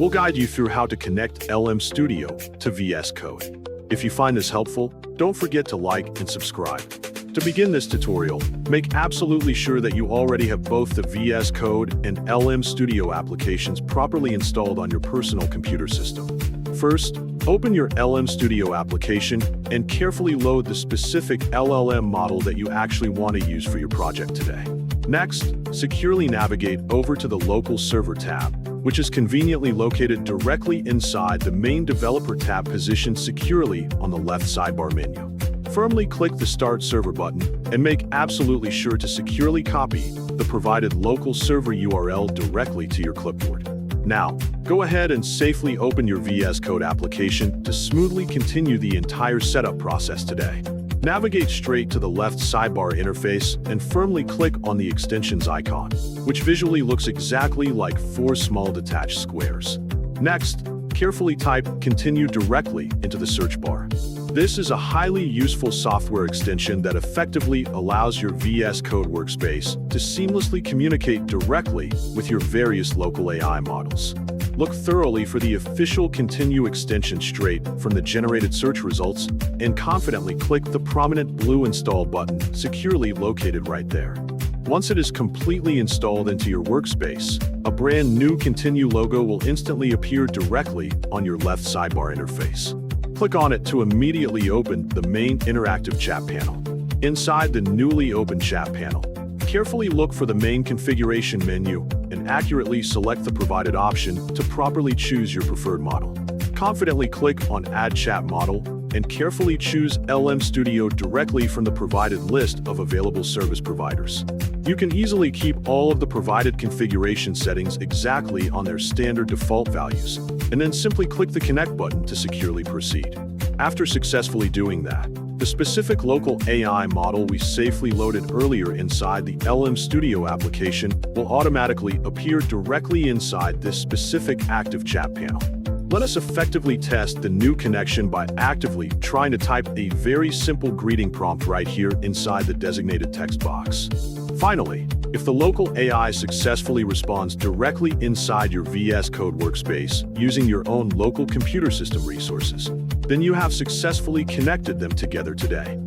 We'll guide you through how to connect LM Studio to VS Code. If you find this helpful, don't forget to like and subscribe. To begin this tutorial, make absolutely sure that you already have both the VS Code and LM Studio applications properly installed on your personal computer system. First, open your LM Studio application and carefully load the specific LLM model that you actually want to use for your project today. Next, securely navigate over to the Local Server tab, which is conveniently located directly inside the Main Developer tab positioned securely on the left sidebar menu. Firmly click the Start Server button and make absolutely sure to securely copy the provided local server URL directly to your clipboard. Now, go ahead and safely open your VS Code application to smoothly continue the entire setup process today. Navigate straight to the left sidebar interface and firmly click on the extensions icon, which visually looks exactly like 4 small detached squares. Next, carefully type Continue directly into the search bar. This is a highly useful software extension that effectively allows your VS Code workspace to seamlessly communicate directly with your various local AI models. Look thoroughly for the official Continue extension straight from the generated search results and confidently click the prominent blue Install button securely located right there. Once it is completely installed into your workspace, a brand new Continue logo will instantly appear directly on your left sidebar interface. Click on it to immediately open the main interactive chat panel. Inside the newly opened chat panel, carefully look for the main configuration menu and accurately select the provided option to properly choose your preferred model. Confidently click on Add Chat Model and carefully choose LM Studio directly from the provided list of available service providers. You can easily keep all of the provided configuration settings exactly on their standard default values, and then simply click the Connect button to securely proceed. After successfully doing that, the specific local AI model we safely loaded earlier inside the LM Studio application will automatically appear directly inside this specific active chat panel. Let us effectively test the new connection by actively trying to type a very simple greeting prompt right here inside the designated text box. Finally, if the local AI successfully responds directly inside your VS Code workspace using your own local computer system resources, then you have successfully connected them together today.